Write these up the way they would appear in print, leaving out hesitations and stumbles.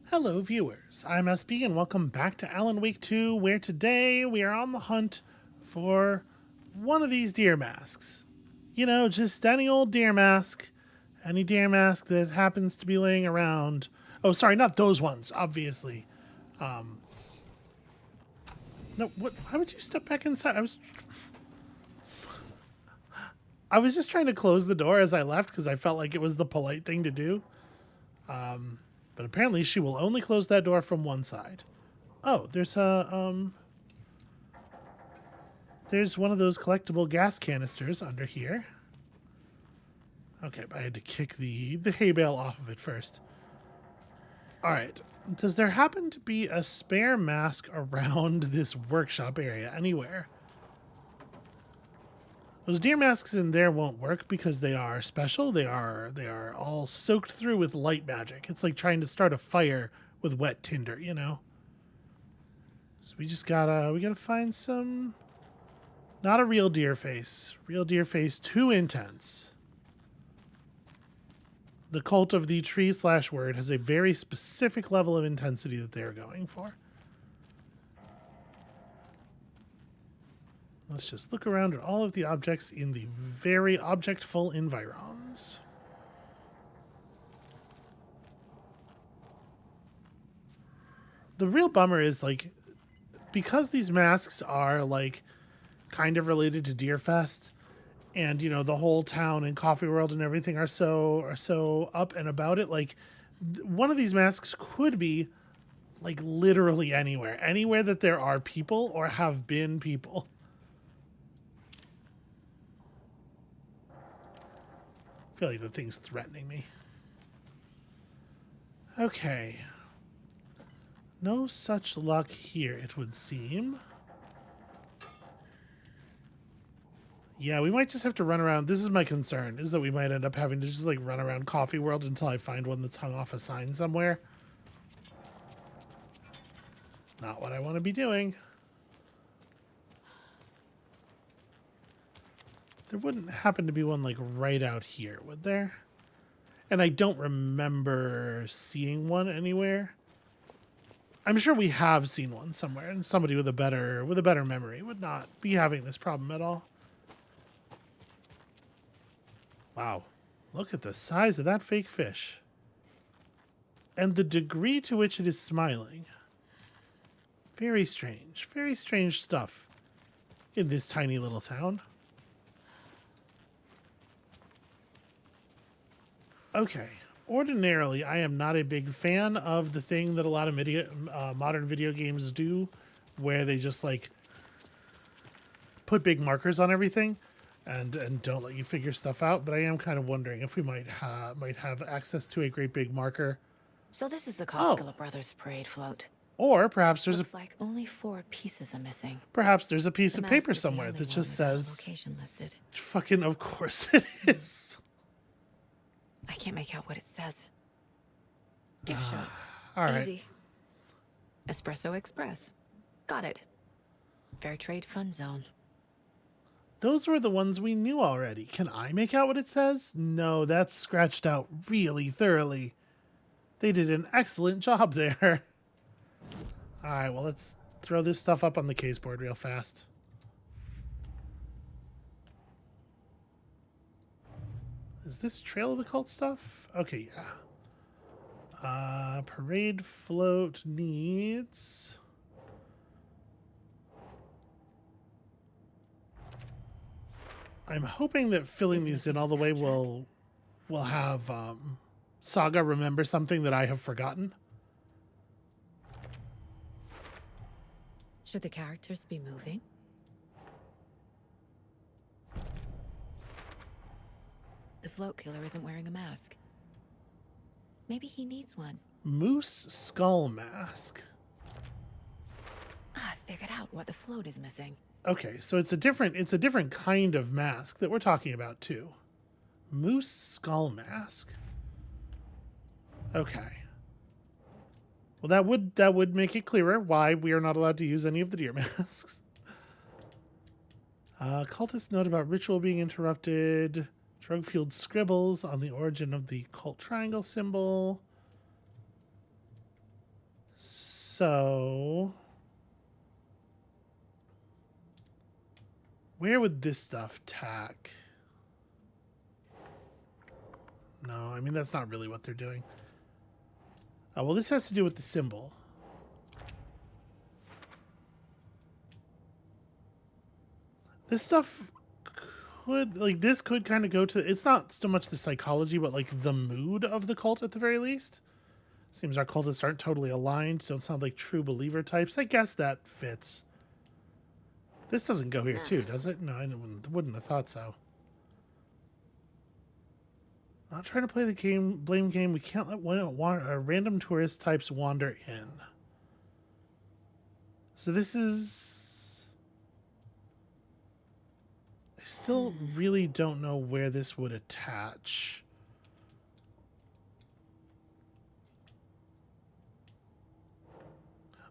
Hello, viewers. I'm SB, and welcome back to Alan Wake 2, where today we are on the hunt for one of these deer masks. You know, just any old deer mask. Any deer mask that happens to be laying around. Oh, sorry, not those ones, obviously. No, what? Why would you step back inside? I was just trying to close the door as I left because I felt like it was the polite thing to do. But apparently she will only close that door from one side. Oh, there's one of those collectible gas canisters under here. Okay, but I had to kick the hay bale off of it first. All right. Does there happen to be a spare mask around this workshop area anywhere? Those deer masks in there won't work because they are special. They are all soaked through with light magic. It's like trying to start a fire with wet tinder, you know. So we gotta find some. Not a real deer face. Real deer face too intense. The cult of the tree/word has a very specific level of intensity that they're going for. Let's just look around at all of the objects in the very objectful environs. The real bummer is, like, because these masks are, like, kind of related to Deerfest, and, you know, the whole town and Coffee World and everything are so up and about it, like, one of these masks could be, like, literally anywhere that there are people or have been people. I feel like the thing's threatening me. Okay. No such luck here, it would seem. Yeah, we might just have to run around. This is my concern, is that we might end up having to just, like, run around Coffee World until I find one that's hung off a sign somewhere. Not what I want to be doing. There wouldn't happen to be one, like, right out here, would there? And I don't remember seeing one anywhere. I'm sure we have seen one somewhere, and somebody with a better memory would not be having this problem at all. Wow. Look at the size of that fake fish. And the degree to which it is smiling. Very strange stuff in this tiny little town. Okay. Ordinarily, I am not a big fan of the thing that a lot of modern video games do, where they just, like, put big markers on everything and don't let you figure stuff out. But I am kind of wondering if we might have access to a great big marker. So this is the Oh, Koskela Brothers parade float. or perhaps Looks like only 4 pieces are missing. there's a piece The of paper mask is the somewhere only that one just without a says, location listed. fucking of course it is. I can't make out what it says. Gift shop. All right. Easy. Espresso Express. Got it. Fair Trade Fun Zone. Those were the ones we knew already. Can I make out what it says? No, that's scratched out really thoroughly. They did an excellent job there. All right, well, let's throw this stuff up on the case board real fast. Is this Trail of the Cult stuff? Okay, yeah. Parade float needs... I'm hoping that filling these in all the way will have Saga remember something that I have forgotten. Should the characters be moving? The float killer isn't wearing a mask. Maybe he needs one. Moose skull mask. I figured out what the float is missing. Okay, so it's a different kind of mask that we're talking about too. Moose skull mask. Okay. Well, that would make it clearer why we are not allowed to use any of the deer masks. Cultist note about ritual being interrupted. Drug-fueled scribbles on the origin of the cult triangle symbol. So, where would this stuff tack? No, I mean, that's not really what they're doing. Oh, well, this has to do with the symbol. This stuff could, like, this could kind of go to, it's not so much the psychology, but, like, the mood of the cult at the very least. Seems our cultists aren't totally aligned, don't sound like true believer types. I guess that fits. This doesn't go here, too, does it? No, I wouldn't have thought so. Not trying to play the game, blame game. We can't let random tourist types wander in. So this is... I still really don't know where this would attach.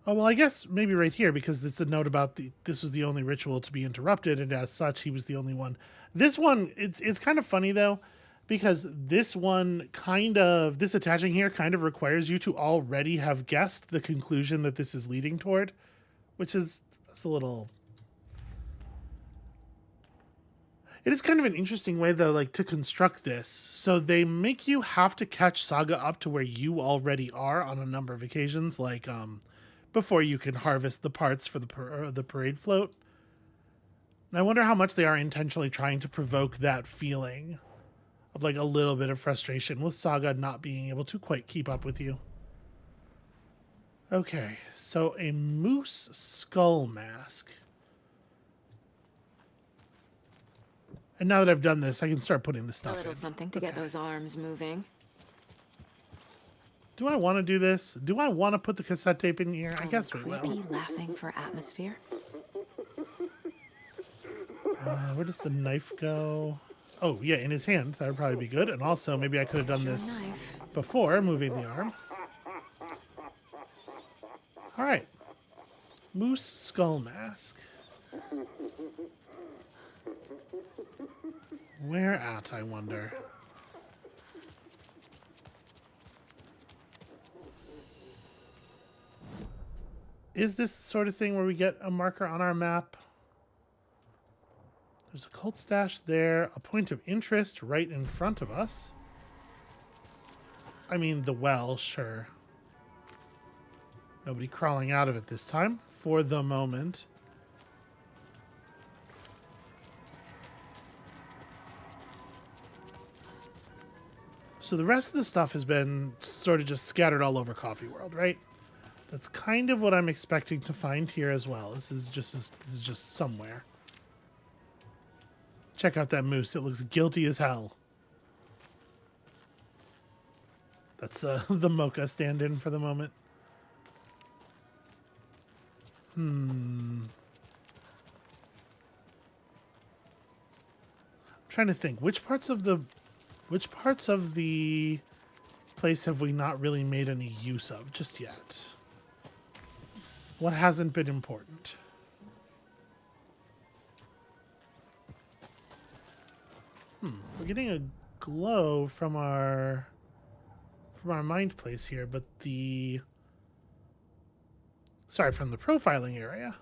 Oh, well, I guess maybe right here, because it's a note about this was the only ritual to be interrupted, and as such, he was the only one. This one, it's kind of funny, though, because this one this attaching here kind of requires you to already have guessed the conclusion that this is leading toward, which is, it's a little... It is kind of an interesting way, though, like, to construct this. So they make you have to catch Saga up to where you already are on a number of occasions, like, before you can harvest the parts for the parade float. And I wonder how much they are intentionally trying to provoke that feeling of, like, a little bit of frustration with Saga not being able to quite keep up with you. Okay, so a moose skull mask. And now that I've done this, I can start putting the stuff in. A little something to get those arms moving. Do I want to do this? Do I want to put the cassette tape in here? I guess we will. Creepy laughing for atmosphere. Where does the knife go? Oh, yeah, in his hand. That would probably be good. And also, maybe I could have done this before moving the arm. All right. Moose skull mask. Where at, I wonder? Is this the sort of thing where we get a marker on our map? There's a cult stash there, a point of interest right in front of us. I mean, the well, sure. Nobody crawling out of it this time, for the moment. So the rest of the stuff has been sort of just scattered all over Coffee World, right? That's kind of what I'm expecting to find here as well. This is just somewhere. Check out that moose. It looks guilty as hell. That's the Mocha stand-in for the moment. I'm trying to think. Which parts of the place have we not really made any use of just yet? What hasn't been important? We're getting a glow from our mind place here, but from the profiling area.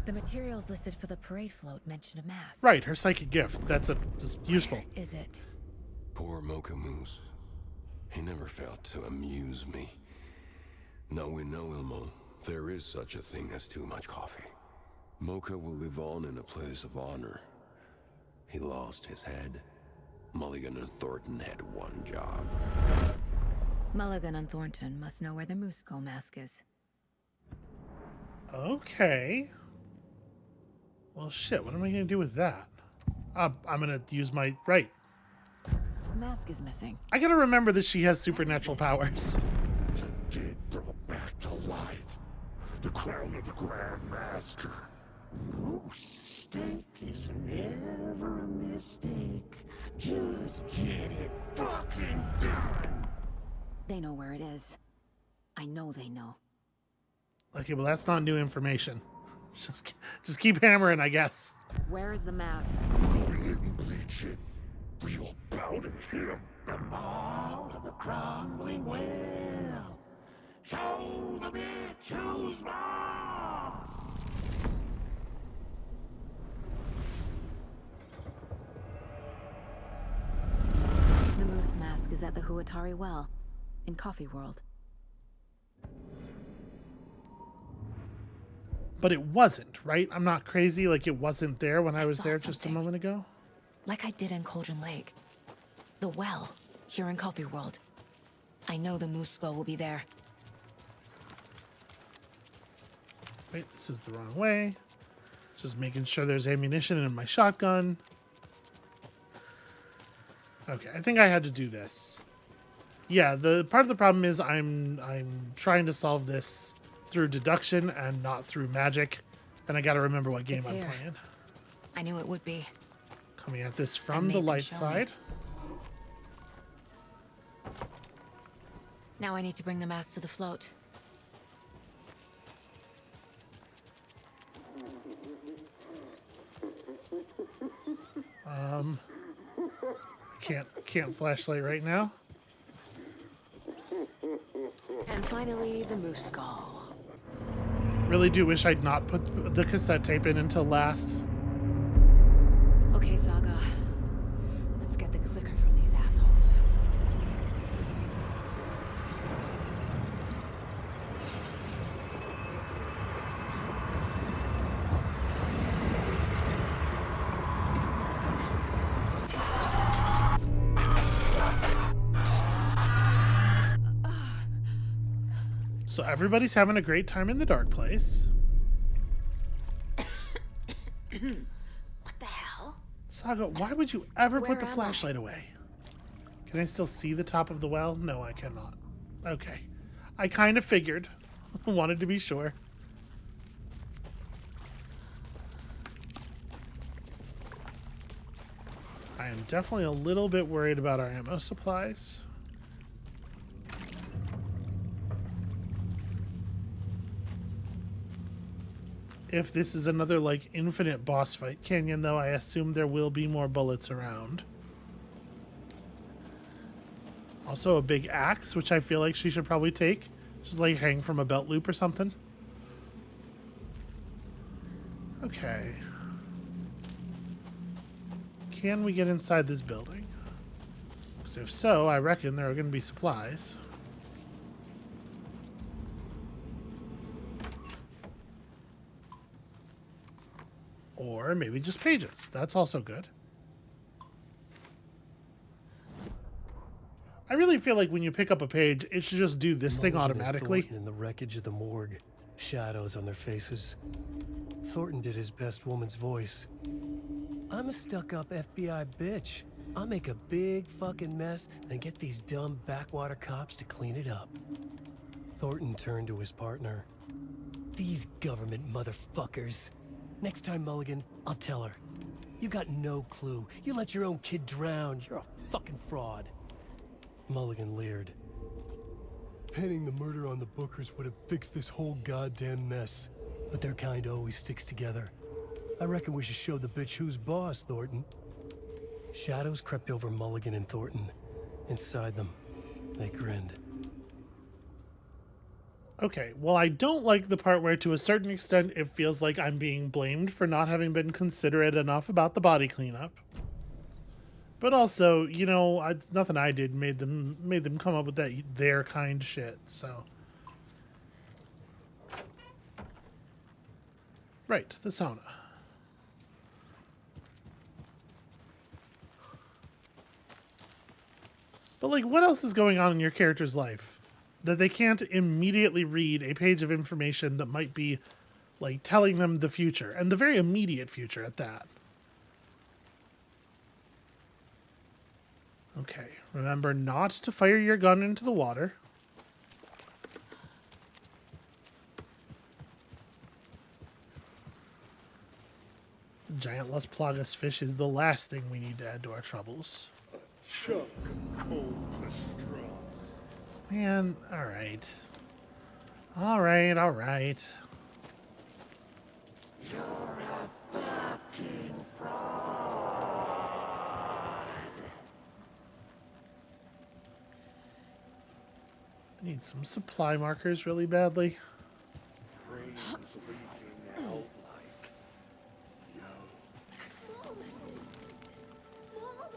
The materials listed for the parade float mention a mask. Right, her psychic gift. That's useful. Where is it? Poor Mocha Moose. He never failed to amuse me. Now we know, Ilmo, there is such a thing as too much coffee. Mocha will live on in a place of honor. He lost his head. Mulligan and Thornton had one job. Mulligan and Thornton must know where the moose skull mask is. Okay. Well, shit, what am I going to do with that? I'm going to use my... Right. The mask is missing. I got to remember that she has supernatural powers. The dead brought back to life. The crown of the Grand Master. Moose steak is never a mistake. Just get it fucking done. They know where it is. I know they know. Okay, well, that's not new information. Just keep hammering, I guess. Where is the mask? We didn't bleach it. Real powder him. And all of the crumbling well. to be choose boss! The moose mask is at the Huatari Well, in Coffee World. But it wasn't, right? I'm not crazy. Like, it wasn't there when I was saw there just a something. moment ago. Like I did in Cauldron Lake. The well, here in Coffee World. I know the moose skull will be there. Wait, this is the wrong way. Just making sure there's ammunition in my shotgun. Okay, I think I had to do this. Yeah, the part of the problem is I'm trying to solve this through deduction and not through magic. And I got to remember what game It's I'm here. playing. I knew it would be. Coming at this I from made the them light show me. side. Now I need to bring the mask to the float. Can't flashlight right now. And finally, the moose skull. Really do wish I'd not put the cassette tape in until last. Okay, Saga. Let's get the clicker from these assholes. So everybody's having a great time in the dark place. What the hell? Saga, why would you ever Where put the am I? flashlight away? Can I still see the top of the well? No, I cannot. Okay. I kind of figured. Wanted to be sure. I am definitely a little bit worried about our ammo supplies. If this is another, like, infinite boss fight canyon, though, I assume there will be more bullets around. Also a big axe, which I feel like she should probably take. Just, like, hang from a belt loop or something. Okay. Can we get inside this building? Because if so, I reckon there are going to be supplies. Or maybe just pages. That's also good. I really feel like when you pick up a page, it should just do this thing Mulligan and automatically. Thornton in the wreckage of the morgue, shadows on their faces. Thornton did his best woman's voice. I'm a stuck-up FBI bitch. I'll make a big fucking mess and get these dumb backwater cops to clean it up. Thornton turned to his partner. These government motherfuckers. Next time, Mulligan, I'll tell her. You got no clue. You let your own kid drown. You're a fucking fraud. Mulligan leered. Pinning the murder on the Bookers would have fixed this whole goddamn mess. But their kind always sticks together. I reckon we should show the bitch who's boss, Thornton. Shadows crept over Mulligan and Thornton. Inside them, they grinned. Okay, well, I don't like the part where, to a certain extent, it feels like I'm being blamed for not having been considerate enough about the body cleanup. But also, you know, nothing I did made them come up with that their kind shit. So, right, the sauna. But like, what else is going on in your character's life that they can't immediately read a page of information that might be, like, telling them the future, and the very immediate future at that? Okay, remember not to fire your gun into the water. Giant Las Plagas fish is the last thing we need to add to our troubles. Chuck cold pastrami. Man, alright. Alright, alright. You're a fucking fraud. I need some supply markers really badly. Brains leaking out like yo. Mom!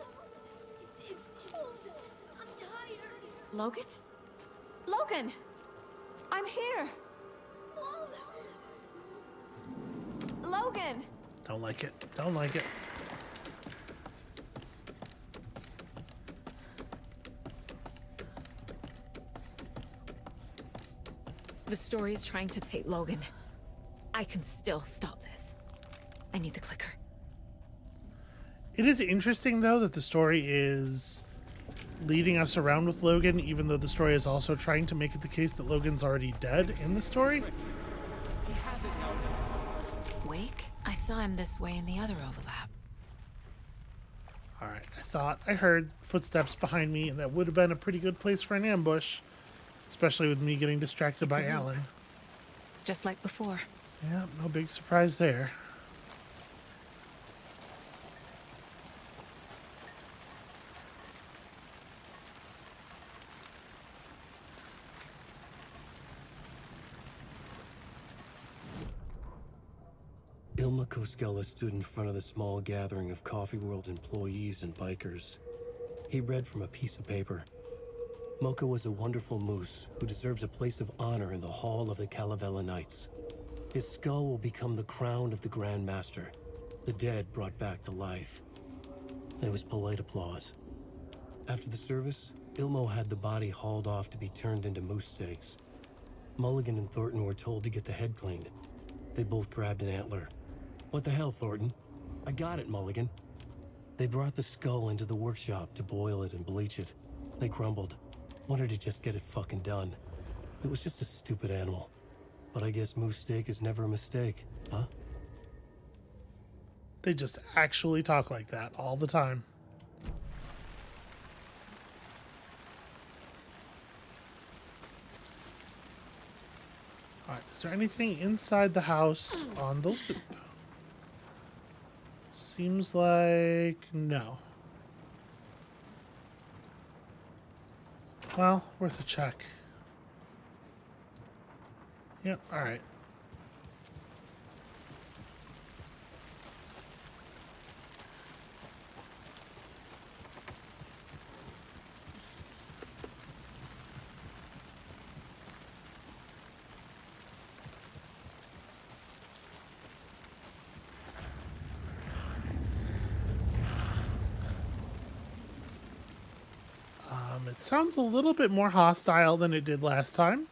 It's cold. I'm tired. Logan? Logan! I'm here! Mom! Logan! Don't like it. Don't like it. The story is trying to take Logan. I can still stop this. I need the clicker. It is interesting, though, that the story is leading us around with Logan, even though the story is also trying to make it the case that Logan's already dead in the story. Wake? I saw him this way in the other overlap. Alright, I thought I heard footsteps behind me, and that would have been a pretty good place for an ambush. Especially with me getting distracted by Alan. Just like before. Yeah, no big surprise there. Ilma Koskela stood in front of the small gathering of Coffee World employees and bikers. He read from a piece of paper. Mocha was a wonderful moose who deserves a place of honor in the Hall of the Calavella Knights. His skull will become the crown of the Grand Master, the dead brought back to life. There was polite applause. After the service, Ilmo had the body hauled off to be turned into moose steaks. Mulligan and Thornton were told to get the head cleaned. They both grabbed an antler. What the hell, Thornton? I got it, Mulligan. They brought the skull into the workshop to boil it and bleach it. They grumbled. Wanted to just get it fucking done. It was just a stupid animal. But I guess moose steak is never a mistake, huh? They just actually talk like that all the time. Alright, is there anything inside the house on the loop? Seems like no. Well, worth a check. Yep, alright. It sounds a little bit more hostile than it did last time.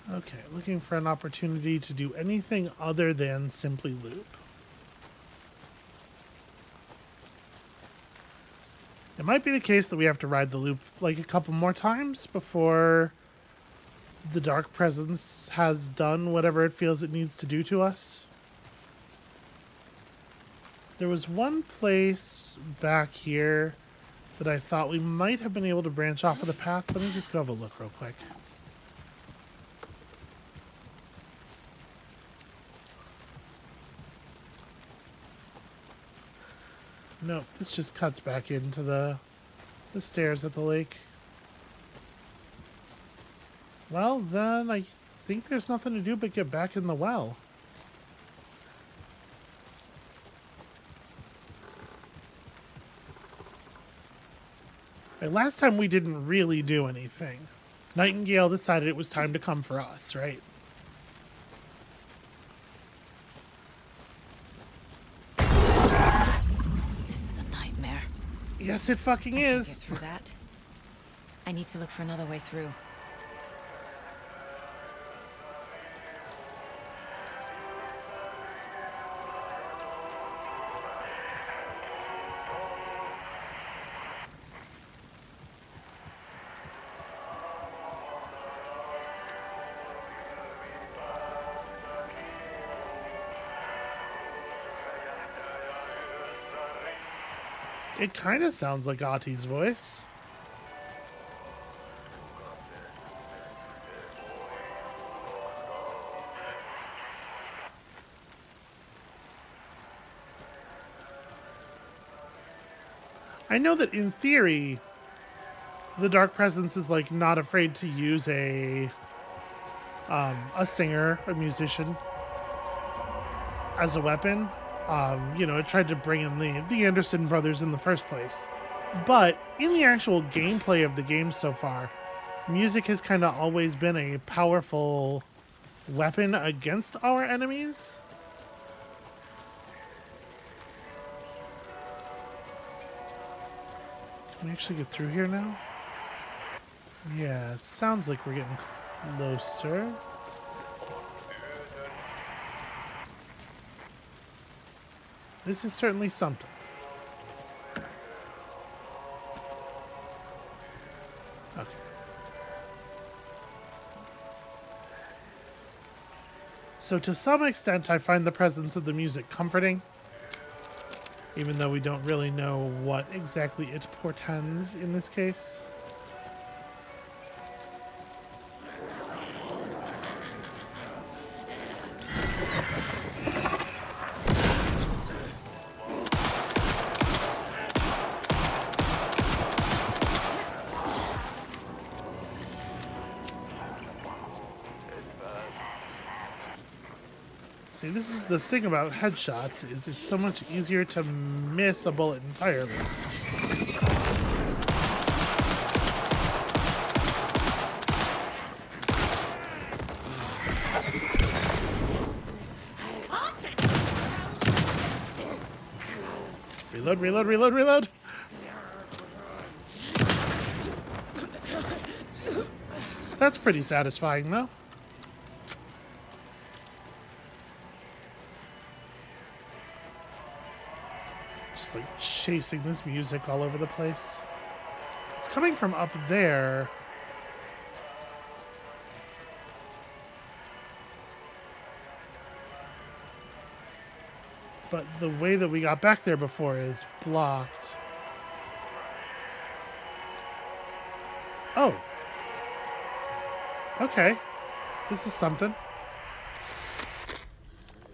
Okay, looking for an opportunity to do anything other than simply loop. It might be the case that we have to ride the loop like a couple more times before the Dark Presence has done whatever it feels it needs to do to us. There was one place back here that I thought we might have been able to branch off of the path. Let me just go have a look real quick. Nope, this just cuts back into the stairs at the lake. Well, then I think there's nothing to do but get back in the well. Right, last time we didn't really do anything. Nightingale decided it was time to come for us, right? Yes, it fucking is. Get through that. I need to look for another way through. It kind of sounds like Ati's voice. I know that in theory, the Dark Presence is like not afraid to use a singer, a musician, as a weapon. You know, it tried to bring in the Anderson brothers in the first place. But in the actual gameplay of the game so far, music has kind of always been a powerful weapon against our enemies. Can we actually get through here now? Yeah, it sounds like we're getting closer. This is certainly something. Okay. So to some extent, I find the presence of the music comforting, even though we don't really know what exactly it portends in this case. See, this is the thing about headshots, is it's so much easier to miss a bullet entirely. Reload, reload, reload, reload! That's pretty satisfying, though. Like chasing this music all over the place. It's coming from up there. But the way that we got back there before is blocked. Oh. Okay. This is something.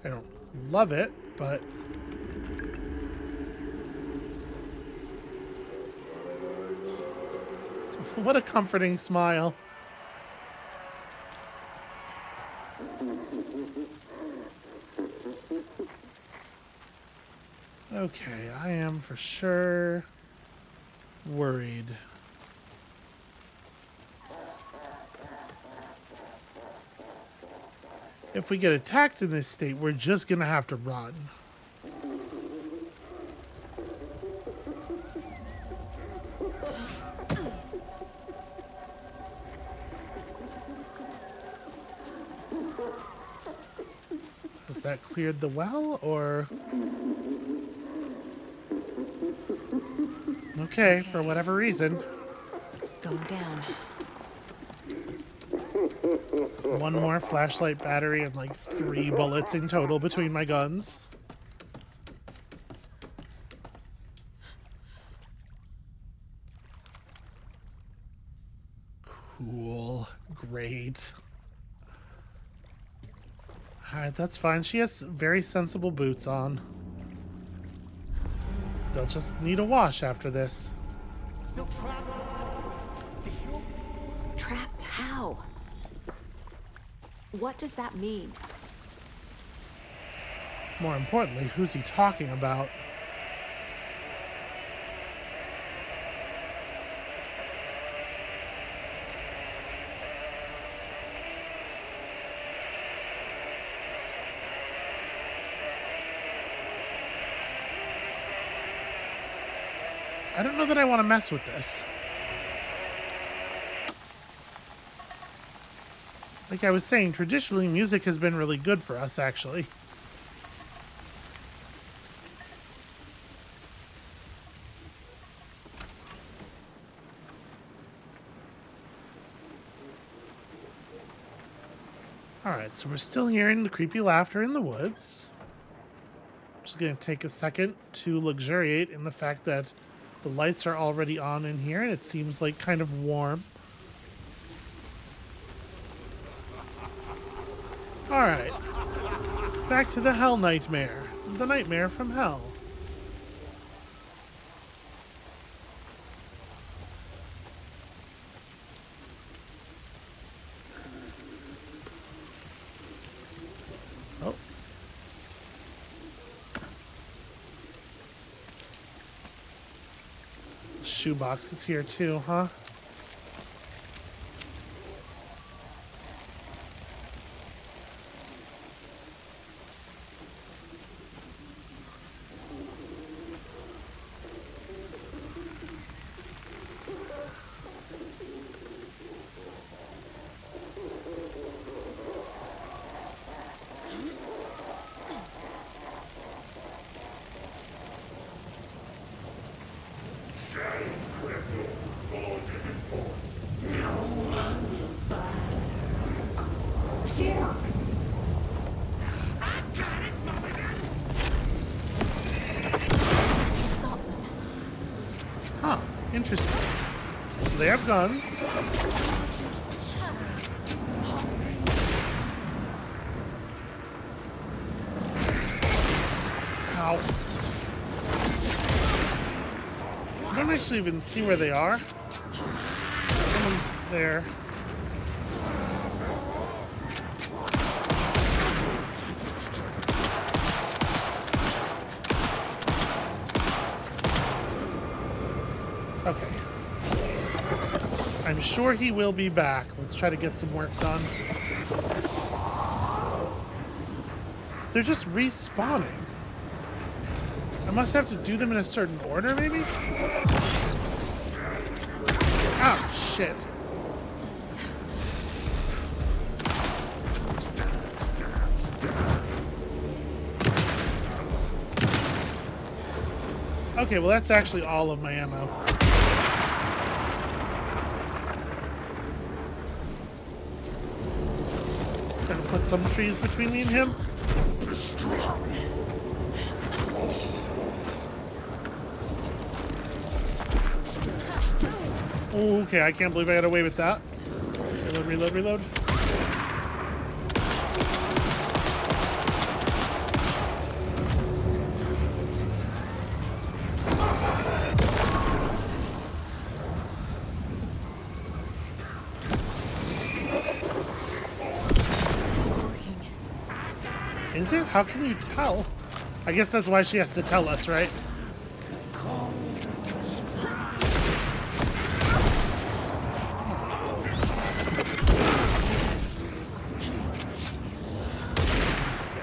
I don't love it, but what a comforting smile. Okay, I am for sure worried. If we get attacked in this state, we're just gonna have to run. Has that cleared the well, or? Okay, for whatever reason. Going down. One more flashlight battery and like 3 bullets in total between my guns. Cool. Great. Alright, that's fine. She has very sensible boots on. They'll just need a wash after this. Still trapped? Trapped how? What does that mean? More importantly, who's he talking about? I don't know that I want to mess with this. Like I was saying, traditionally, music has been really good for us, actually. Alright, so we're still hearing the creepy laughter in the woods. I'm just going to take a second to luxuriate in the fact that The lights are already on in here, and it seems like kind of warm. Alright. Back to the Hell Nightmare. The nightmare from hell. Oh. Shoebox is here too, huh? Huh, interesting. So they have guns. Ow. I don't actually even see where they are. Someone's there. Okay. I'm sure he will be back. Let's try to get some work done. They're just respawning. I must have to do them in a certain order, maybe? Oh, shit. Okay, well that's actually all of my ammo. Gonna put some trees between me and him. Ooh, okay, I can't believe I got away with that. Reload, reload, reload. Is it? How can you tell? I guess that's why she has to tell us, right?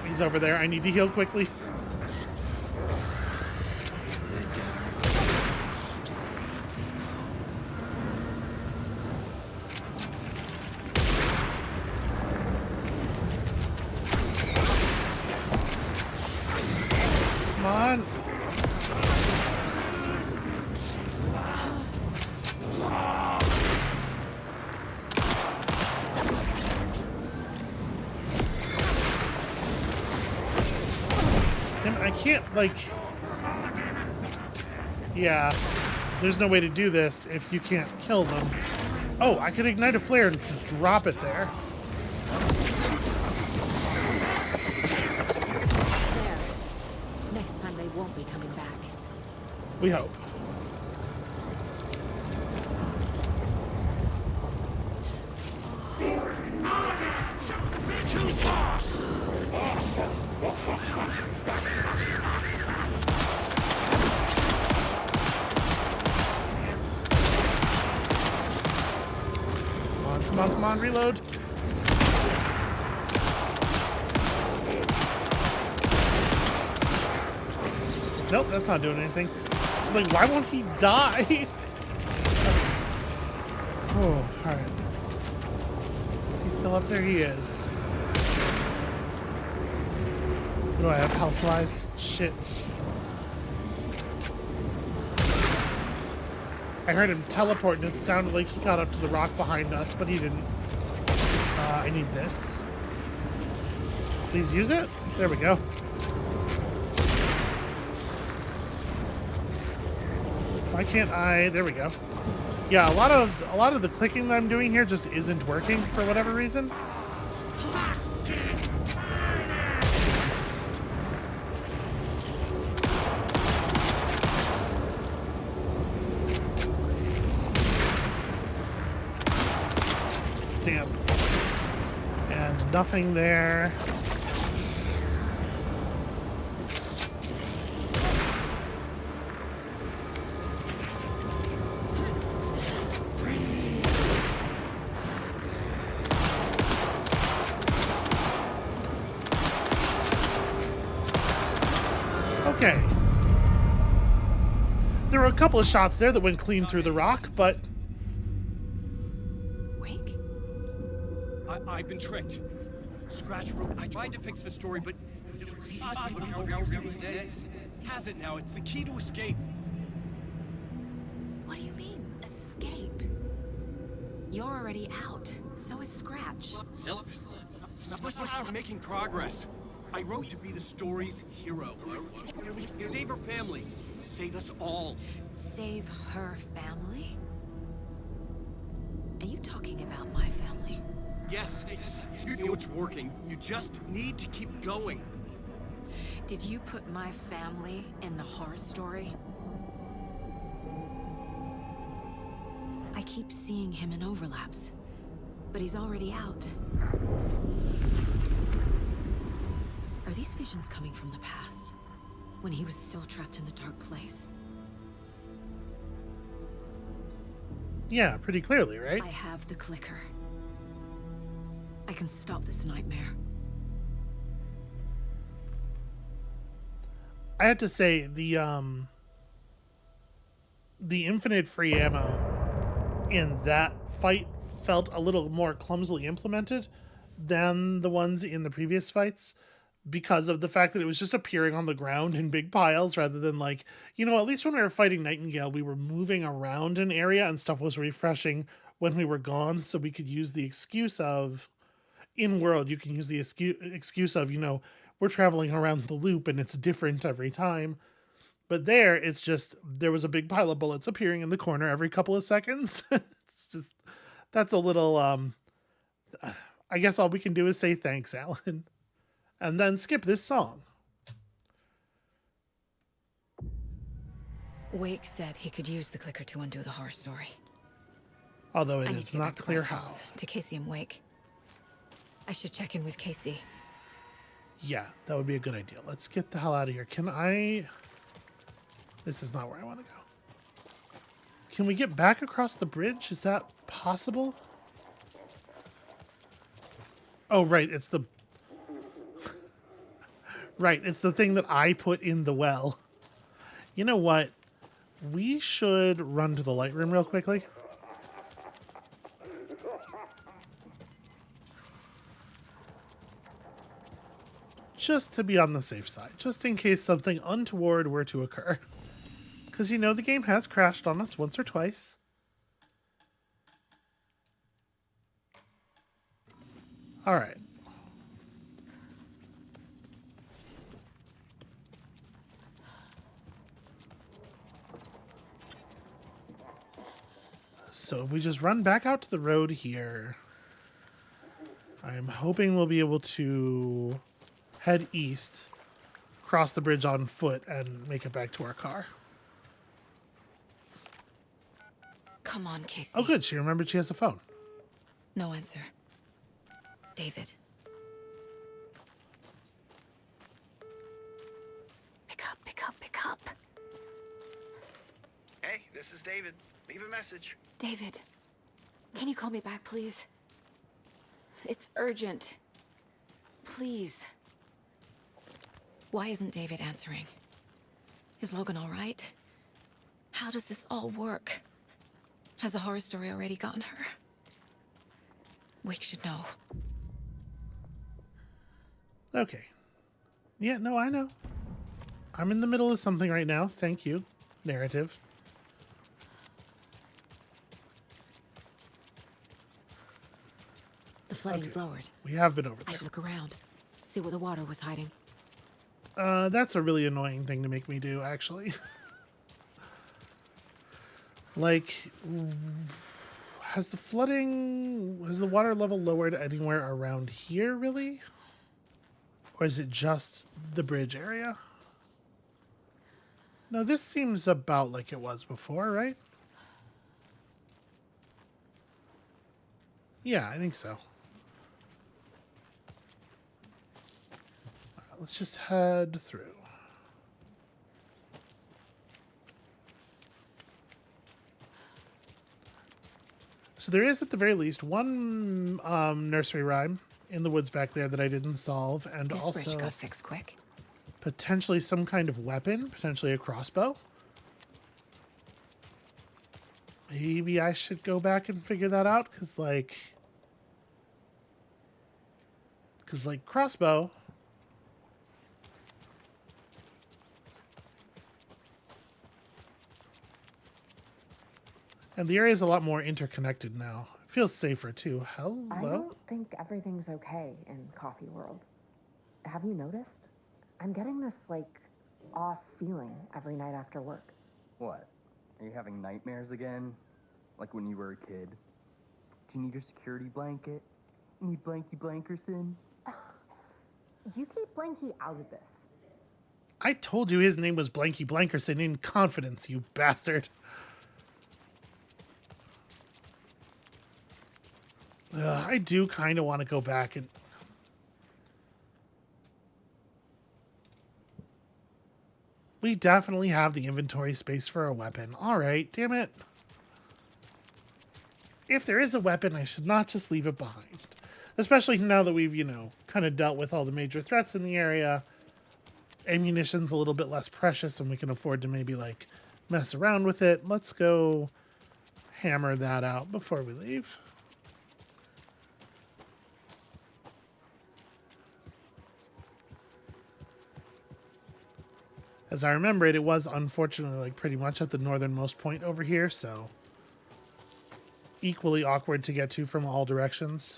He's over there. I need to heal quickly. Come on. I can't, like... Yeah. There's no way to do this if you can't kill them. Oh, I could ignite a flare and just drop it there. There. Next time they won't be coming back. We hope. Choose boss! Come on, come on, reload. Nope, that's not doing anything. It's like, why won't he die? Oh, alright. Is he still up there? He is. What do I have health-wise? Shit. I heard him teleport and it sounded like he got up to the rock behind us, but he didn't. I need this. Please use it. There we go. Why can't I? There we go. Yeah, a lot of the clicking that I'm doing here just isn't working for whatever reason. Damn. And nothing there. Okay. There were a couple of shots there that went clean through the rock, but... Wake? I've been tricked. Scratch wrote. I tried to fix the story, but... has it now. It's the key to escape. What do you mean, escape? You're already out. So is Scratch. We're making progress. I wrote to be the story's hero. Save her family. Save us all. Save her family? Are you talking about my family? Yes, you know it's working. You just need to keep going. Did you put my family in the horror story? I keep seeing him in overlaps, but he's already out. Are these visions coming from the past, when he was still trapped in the dark place? Yeah, pretty clearly, right? I have the clicker. I can stop this nightmare. I have to say, the infinite free ammo in that fight felt a little more clumsily implemented than the ones in the previous fights, because of the fact that it was just appearing on the ground in big piles rather than, like, you know, at least when we were fighting Nightingale, we were moving around an area and stuff was refreshing when we were gone, so we could use the excuse of, in world, you can use the excuse of, you know, we're traveling around the loop and it's different every time. But there, it's just, there was a big pile of bullets appearing in the corner every couple of seconds. It's just, that's a little, I guess all we can do is say thanks, Alan. And then skip this song. Wake said he could use the clicker to undo the horror story. Although I it need is to get not back to clear White how. Falls, to Casey and Wake. I should check in with Casey. Yeah, that would be a good idea. Let's get the hell out of here. Can I... This is not where I want to go. Can we get back across the bridge? Is that possible? Oh, right. It's the... Right. It's the thing that I put in the well. You know what? We should run to the light room real quickly. Just to be on the safe side. Just in case something untoward were to occur. Because, you know, the game has crashed on us once or twice. Alright. So if we just run back out to the road here, I'm hoping we'll be able to head east, cross the bridge on foot, and make it back to our car. Come on, Casey. Oh, good. She remembered she has a phone. No answer. David. Pick up, pick up, pick up. Hey, this is David. Leave a message. David, can you call me back, please? It's urgent. Please. Why isn't David answering? Is Logan all right? How does this all work? Has the horror story already gotten her? Wake should know. Okay. Yeah, no, I know. I'm in the middle of something right now. Thank you. Narrative. The flooding's Okay. lowered. We have been over I there. should look around. See where the water was hiding. That's a really annoying thing to make me do, actually. Like, has the water level lowered anywhere around here, really? Or is it just the bridge area? No, this seems about like it was before, right? Yeah, I think so. All right, let's just head through. So there is, at the very least, one nursery rhyme in the woods back there that I didn't solve, and This also bridge got fixed quick. potentially some kind of weapon, potentially a crossbow. Maybe I should go back and figure that out, because crossbow. And the area is a lot more interconnected now. It feels safer too. Hello? I don't think everything's okay in Coffee World. Have you noticed? I'm getting this, like, off feeling every night after work. What? Are you having nightmares again? Like when you were a kid? Do you need your security blanket? Need Blanky Blankerson? You keep Blanky out of this. I told you his name was Blanky Blankerson in confidence, you bastard. I do kind of want to go back and... We definitely have the inventory space for a weapon. All right, damn it. If there is a weapon, I should not just leave it behind. Especially now that we've, kind of dealt with all the major threats in the area. Ammunition's a little bit less precious and we can afford to maybe, mess around with it. Let's go hammer that out before we leave. As I remember it was unfortunately pretty much at the northernmost point over here, so equally awkward to get to from all directions.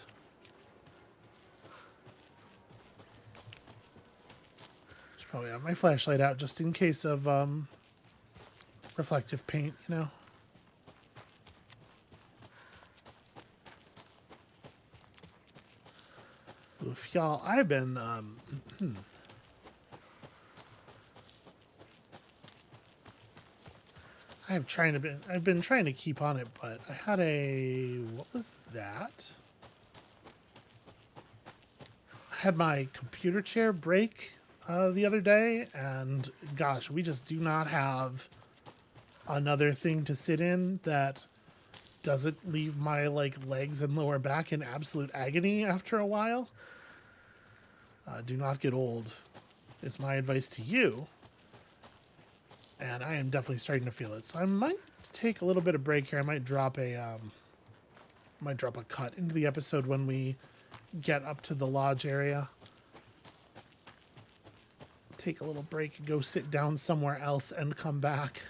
Should probably have my flashlight out just in case of reflective paint, Oof, y'all, I've been I've been trying to keep on it, but I had what was that? I had my computer chair break the other day, and gosh, we just do not have another thing to sit in that doesn't leave my legs and lower back in absolute agony after a while. Do not get old. It's my advice to you. And I am definitely starting to feel it. So I might take a little bit of break here. I might drop a cut into the episode when we get up to the lodge area. Take a little break, go sit down somewhere else, and come back.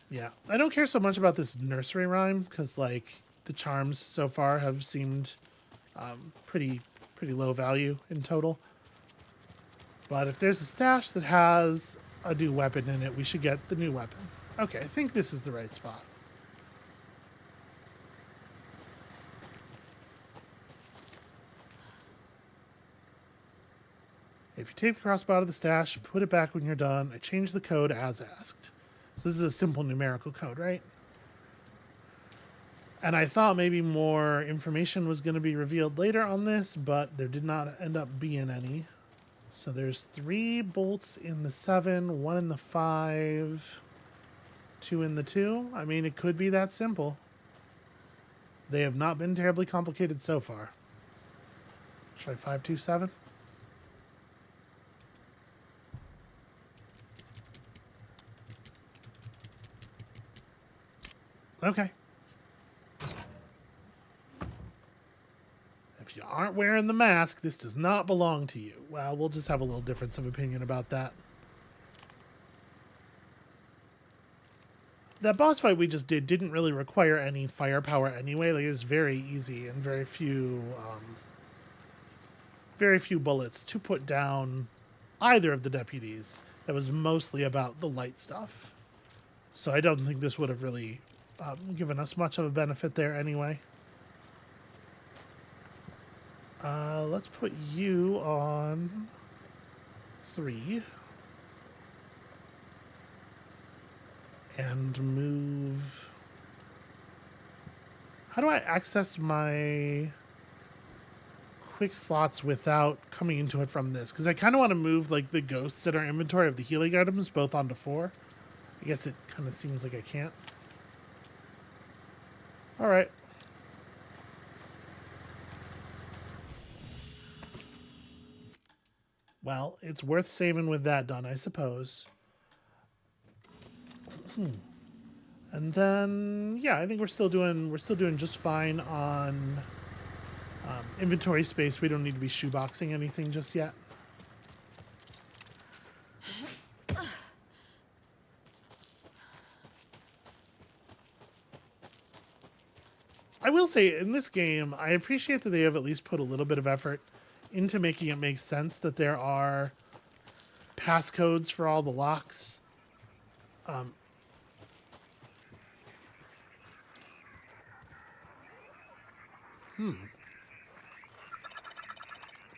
Yeah, I don't care so much about this nursery rhyme because the charms so far have seemed pretty low value in total. But if there's a stash that has a new weapon in it, we should get the new weapon. Okay, I think this is the right spot. If you take the crossbow out of the stash, put it back when you're done. I changed the code as asked. So this is a simple numerical code, right? And I thought maybe more information was going to be revealed later on this, but there did not end up being any. So there's 3 bolts in the 7, 1 in the 5, 2 in the 2. I mean, it could be that simple. They have not been terribly complicated so far. Try 527. Okay. If you aren't wearing the mask, this does not belong to you. Well, we'll just have a little difference of opinion about that. That boss fight we just did didn't really require any firepower anyway. It was very easy and very few bullets to put down either of the deputies. That was mostly about the light stuff. So I don't think this would have really given us much of a benefit there anyway. Let's put you on 3. And move... How do I access my quick slots without coming into it from this? Because I kind of want to move like the ghosts in our inventory of the healing items both onto 4. I guess it kind of seems like I can't. All right. Well, it's worth saving with that done, I suppose. And then, yeah, I think we're still doing just fine on inventory space. We don't need to be shoeboxing anything just yet. I will say, in this game, I appreciate that they have at least put a little bit of effort into making it make sense that there are passcodes for all the locks.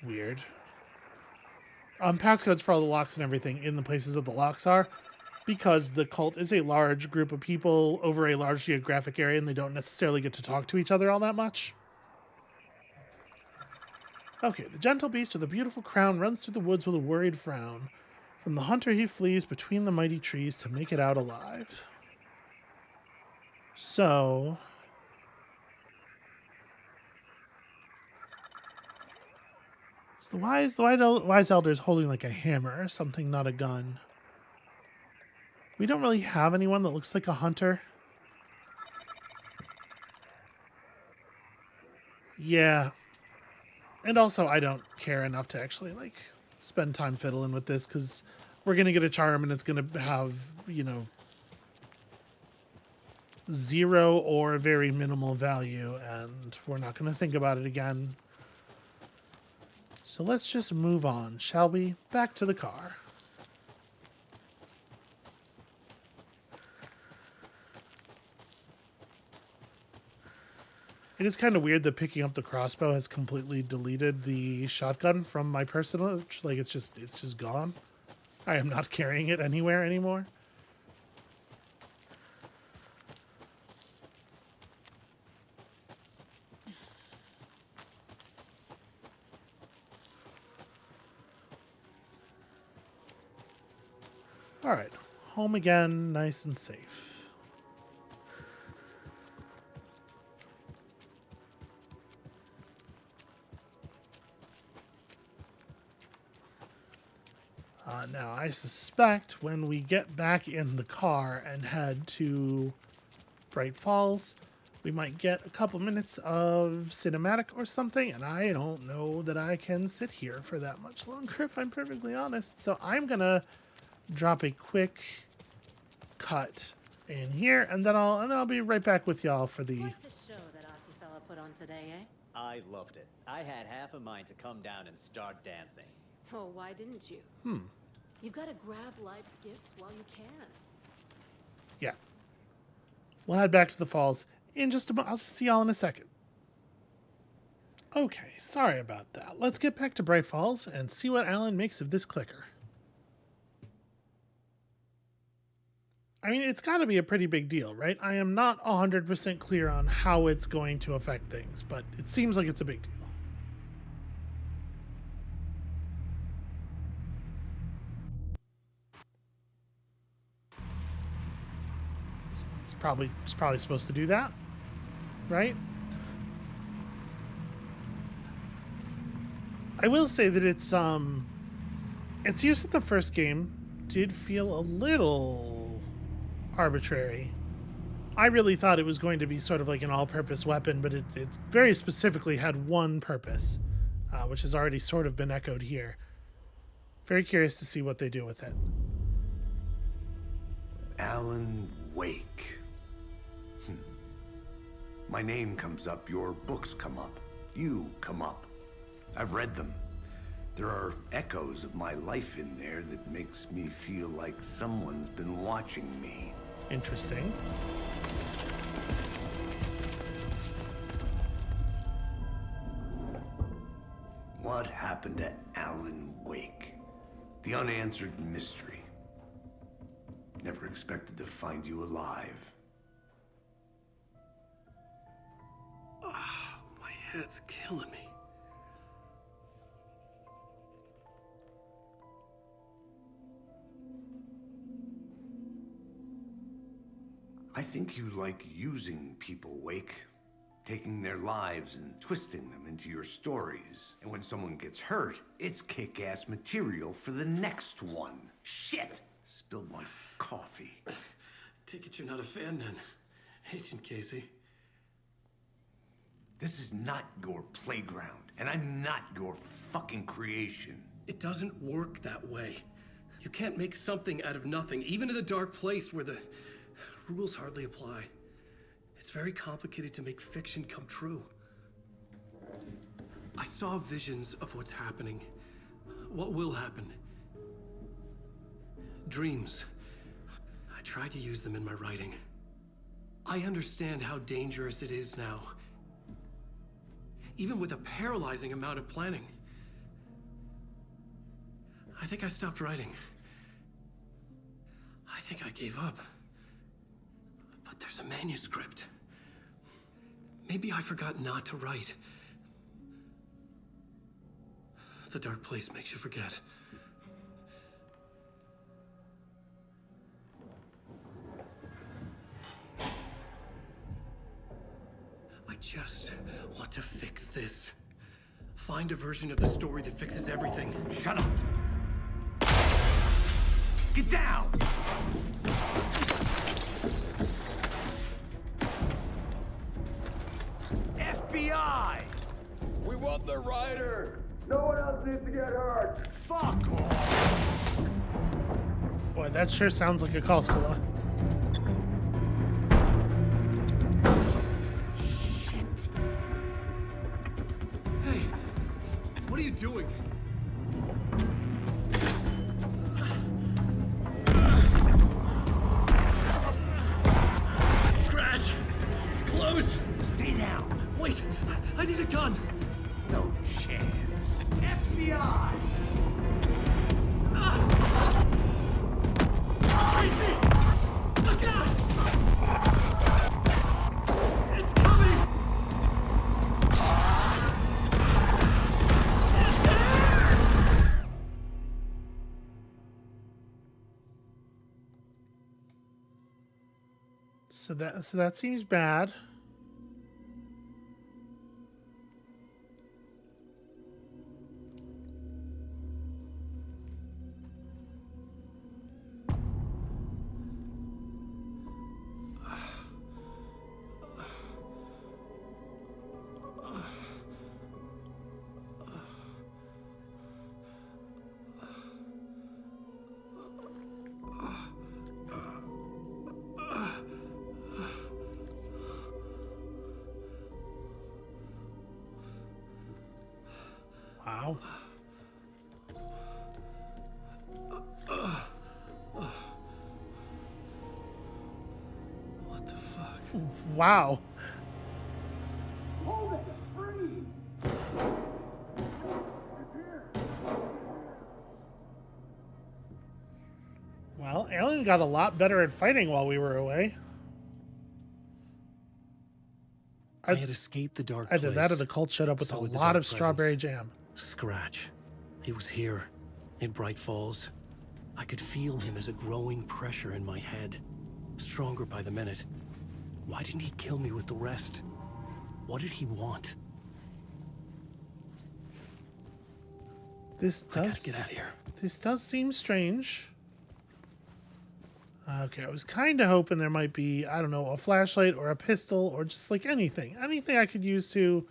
Weird. Passcodes for all the locks and everything in the places that the locks are, because the cult is a large group of people over a large geographic area and they don't necessarily get to talk to each other all that much. Okay, the gentle beast with a beautiful crown runs through the woods with a worried frown. From the hunter he flees between the mighty trees to make it out alive. So... the wise elder is holding like a hammer or something, not a gun. We don't really have anyone that looks like a hunter. Yeah. And also, I don't care enough to actually, like, spend time fiddling with this, because we're going to get a charm and it's going to have, you know, 0 or very minimal value, and we're not going to think about it again. So let's just move on, shall we? Back to the car. It is kind of weird that picking up the crossbow has completely deleted the shotgun from my personal, like it's just gone. I am not carrying it anywhere anymore. All right, home again, nice and safe. Now, I suspect when we get back in the car and head to Bright Falls, we might get a couple minutes of cinematic or something, and I don't know that I can sit here for that much longer, if I'm perfectly honest. So I'm going to drop a quick cut in here, and then I'll be right back with y'all for the... Quite the show that Archie fella put on today, eh? I loved it. I had half a mind to come down and start dancing. Oh, why didn't you? You've got to grab life's gifts while you can. Yeah. We'll head back to the falls in just a moment. I'll see y'all in a second. Okay, sorry about that. Let's get back to Bright Falls and see what Alan makes of this clicker. I mean, it's got to be a pretty big deal, right? I am not 100% clear on how it's going to affect things, but it seems like it's a big deal. It's probably supposed to do that, right? I will say that its use in the first game did feel a little arbitrary. I really thought it was going to be sort of like an all-purpose weapon, but it very specifically had one purpose, which has already sort of been echoed here. Very curious to see what they do with it. Alan Wake. My name comes up, your books come up, you come up. I've read them. There are echoes of my life in there that makes me feel like someone's been watching me. Interesting. What happened to Alan Wake? The unanswered mystery. Never expected to find you alive. My head's killing me. I think you like using people, Wake. Taking their lives and twisting them into your stories. And when someone gets hurt, it's kick-ass material for the next one. Shit! Spilled my coffee. Take it you're not a fan then, Agent Casey. This is not your playground, and I'm not your fucking creation. It doesn't work that way. You can't make something out of nothing, even in the dark place where the rules hardly apply. It's very complicated to make fiction come true. I saw visions of what's happening, what will happen. Dreams. I tried to use them in my writing. I understand how dangerous it is now, even with a paralyzing amount of planning. I think I stopped writing. I think I gave up. But there's a manuscript. Maybe I forgot not to write. The dark place makes you forget. I just want to fix this. Find a version of the story that fixes everything. Shut up! Get down! FBI! We want the writer! No one else needs to get hurt! Fuck off! Boy, that sure sounds like a Koskala. Hey, what are you doing? Scratch! It's close! Stay down! Wait, I need a gun! No chance. FBI! Crazy! Look out! It's coming! It's there! So that seems bad. Wow. What the fuck? Wow. Hold it! Free! Well, Alien got a lot better at fighting while we were away. I had escaped the dark Either place. that or the cult showed up with a So had the lot dark of strawberry presence. jam. Scratch. He was here, in Bright Falls. I could feel him as a growing pressure in my head, stronger by the minute. Why didn't he kill me with the rest? What did he want? This I gotta does get out of here. This does seem strange. Okay, I was kind of hoping there might be, I don't know, a flashlight or a pistol or just like anything I could use to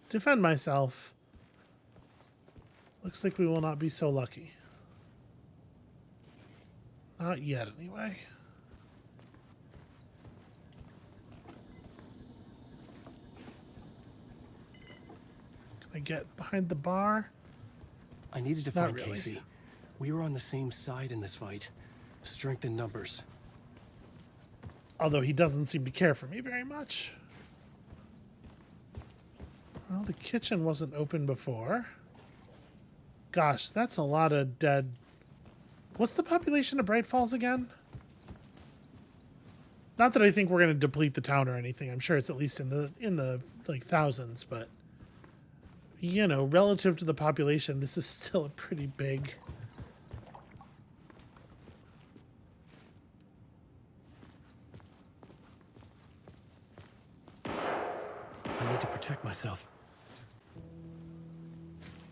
defend myself. Looks like we will not be so lucky. Not yet, anyway. Can I get behind the bar? I needed to Not find really. Casey. We were on the same side in this fight. Strength in numbers. Although he doesn't seem to care for me very much. Well, the kitchen wasn't open before. Gosh, that's a lot of dead. What's the population of Bright Falls again? Not that I think we're going to deplete the town or anything. I'm sure it's at least in the like thousands, but you know, relative to the population, this is still a pretty big. I need to protect myself.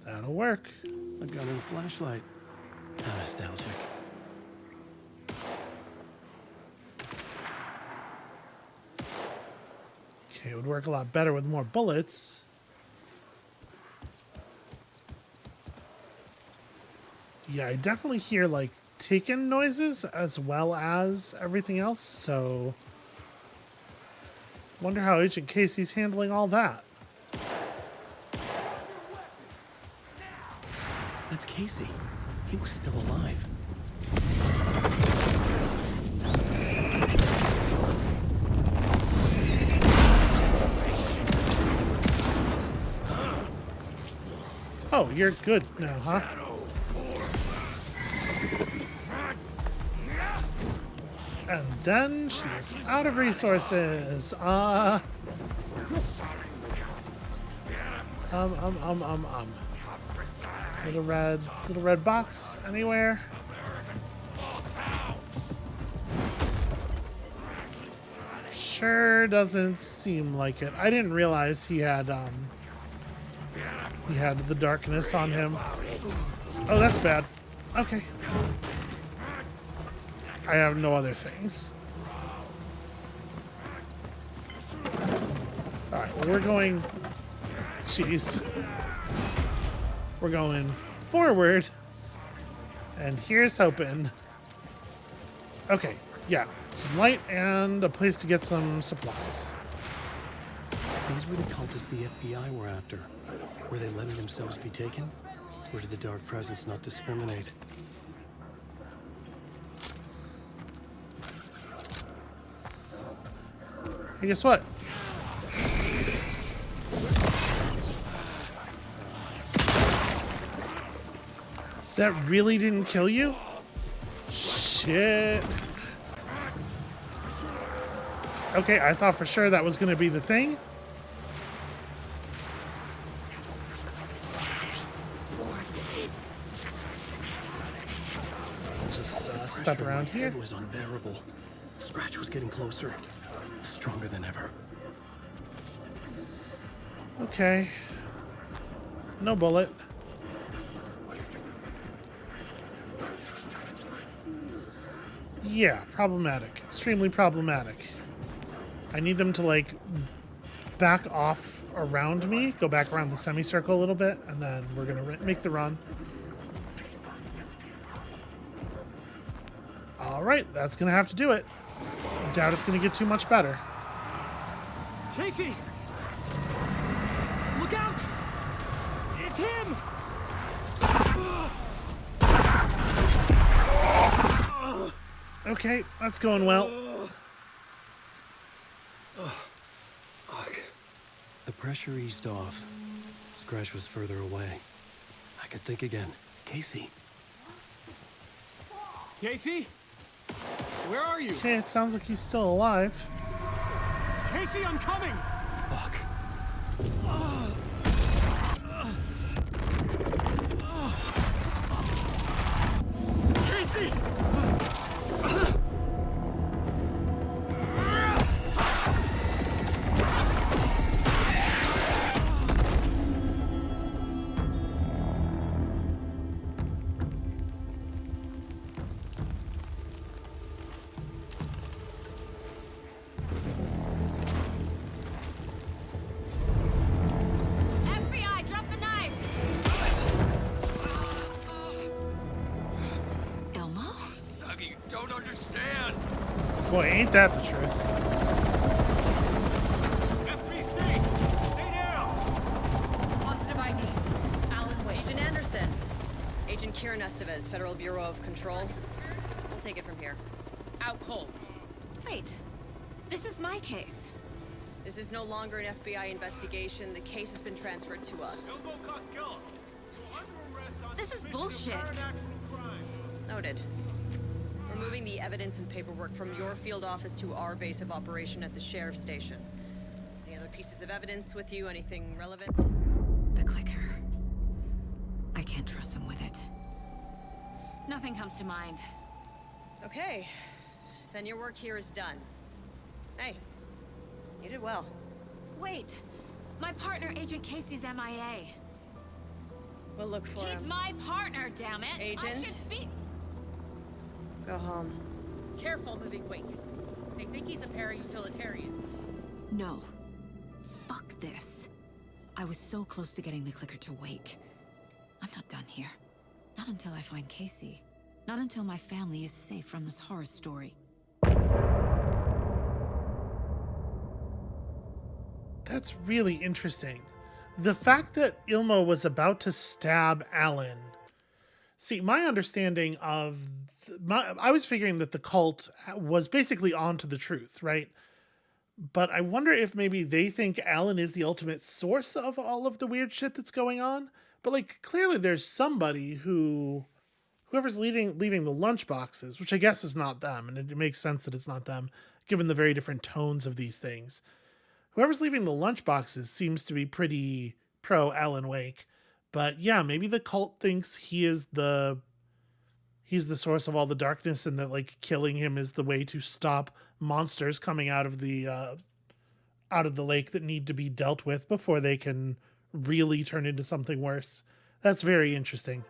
That'll work. A gun and a flashlight. How nostalgic. Okay, it would work a lot better with more bullets. Yeah, I definitely hear like taken noises as well as everything else, so wonder how Agent Casey's handling all that. That's Casey. He was still alive. Oh, you're good now, huh? And then she's out of resources. Little red box anywhere? Sure doesn't seem like it. I didn't realize he had the darkness on him. Oh, that's bad. Okay. I have no other things. Alright, well, we're going... Jeez. We're going forward. And here's hoping. Okay, yeah. Some light and a place to get some supplies. These were the cultists the FBI were after. Were they letting themselves be taken? Or did the dark presence not discriminate? Hey, guess what? That really didn't kill you? Shit. Okay, I thought for sure that was going to be the thing. Just step around here. It was unbearable. Scratch was getting closer. Stronger than ever. Okay. No bullet. Yeah, problematic. Extremely problematic. I need them to, like, back off around me, go back around the semicircle a little bit, and then we're going to make the run. All right, that's going to have to do it. I doubt it's going to get too much better. Casey! Look out! It's him! Okay, that's going well. The pressure eased off. Scratch was further away. I could think again. Casey. Casey? Where are you? Okay, it sounds like he's still alive. Casey, I'm coming! Fuck. Casey! FBI, drop the knife! Elmo? Saga, you don't understand. Boy, ain't that the truth. FBC! Stay down! Positive ID. Alan Wade. Agent Anderson. Agent Kieran Estevez, Federal Bureau of Control. We'll take it from here. Out cold. Wait, This is my case. This is no longer an FBI investigation. The case has been transferred to us. This is bullshit. Noted. We're moving the evidence and paperwork from your field office to our base of operation at the sheriff's station. Any other pieces of evidence with you? Anything relevant? The clicker. I can't trust them with it. Nothing comes to mind. Okay. Then your work here is done. Hey, you did well. Wait! My partner, Agent Casey's MIA. We'll look for him. He's my partner, damn it! Agent? I should be... Go home. Careful, moving wing. They think he's a para-utilitarian. No. Fuck this. I was so close to getting the clicker to wake. I'm not done here. Not until I find Casey. Not until my family is safe from this horror story. That's really interesting. The fact that Ilmo was about to stab Alan. See, my understanding of... I was figuring that the cult was basically onto the truth, right? But I wonder if maybe they think Alan is the ultimate source of all of the weird shit that's going on. But, like, clearly there's somebody who... Whoever's leaving the lunch boxes, which I guess is not them, and it makes sense that it's not them, given the very different tones of these things. Whoever's leaving the lunch boxes seems to be pretty pro Alan Wake. But yeah, maybe the cult thinks he's the source of all the darkness, and that, like, killing him is the way to stop monsters coming out of the lake that need to be dealt with before they can really turn into something worse. That's very interesting.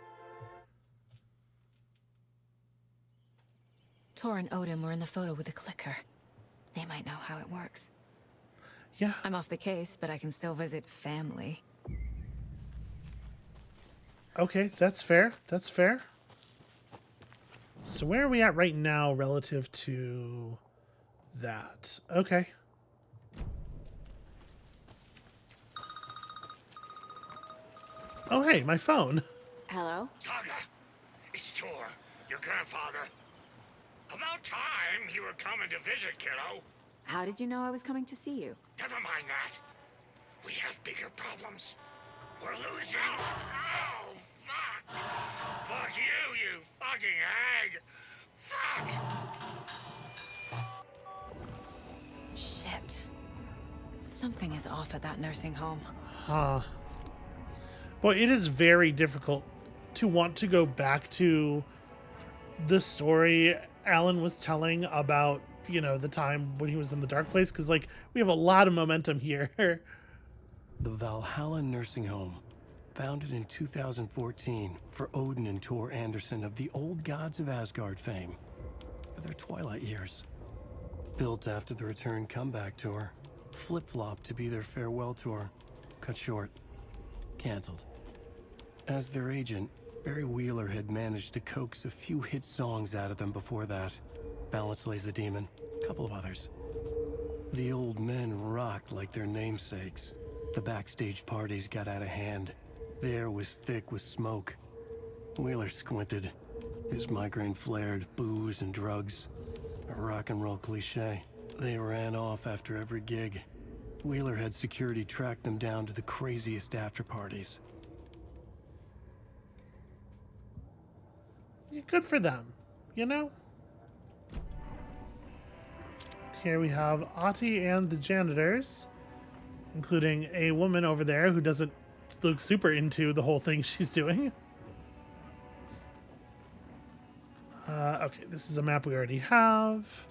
Tor and Odin were in the photo with the clicker. They might know how it works. Yeah. I'm off the case, but I can still visit family. Okay, that's fair. That's fair. So where are we at right now relative to that? Okay. Oh, hey, my phone. Hello? Saga, it's Tor, your grandfather. About time you were coming to visit, kiddo. How did you know I was coming to see you? Never mind that. We have bigger problems. We're losing. Oh, fuck. Fuck you, you fucking hag. Fuck. Shit. Something is off at that nursing home. Huh. Well, it is very difficult to want to go back to the story Alan was telling about, you know, the time when he was in the dark place, because, like, we have a lot of momentum here. The Valhalla Nursing Home, founded in 2014 for Odin and Tor Anderson of the Old Gods of Asgard fame, for their twilight years. Built after the return comeback tour, flip-flopped to be their farewell tour, cut short, canceled. As their agent, Barry Wheeler had managed to coax a few hit songs out of them before that. Balance Lays the Demon, a couple of others. The old men rocked like their namesakes. The backstage parties got out of hand. The air was thick with smoke. Wheeler squinted. His migraine flared, booze and drugs. A rock and roll cliche. They ran off after every gig. Wheeler had security track them down to the craziest after parties. Good for them, you know? Here we have Ati and the janitors, including a woman over there who doesn't look super into the whole thing she's doing. Okay, this is a map we already have.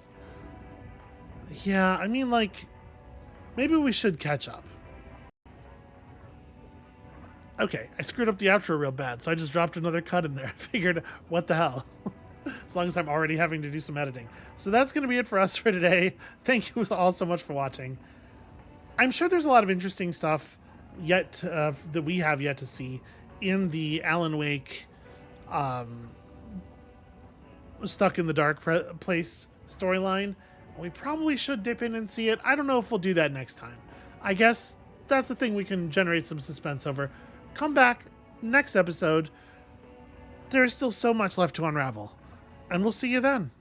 Yeah, I mean, like, maybe we should catch up. Okay, I screwed up the outro real bad, so I just dropped another cut in there. I figured, what the hell? As long as I'm already having to do some editing. So that's going to be it for us for today. Thank you all so much for watching. I'm sure there's a lot of interesting stuff yet that we have yet to see in the Alan Wake Stuck in the Dark Place storyline. We probably should dip in and see it. I don't know if we'll do that next time. I guess that's the thing we can generate some suspense over. Come back next episode. There is still so much left to unravel. And we'll see you then.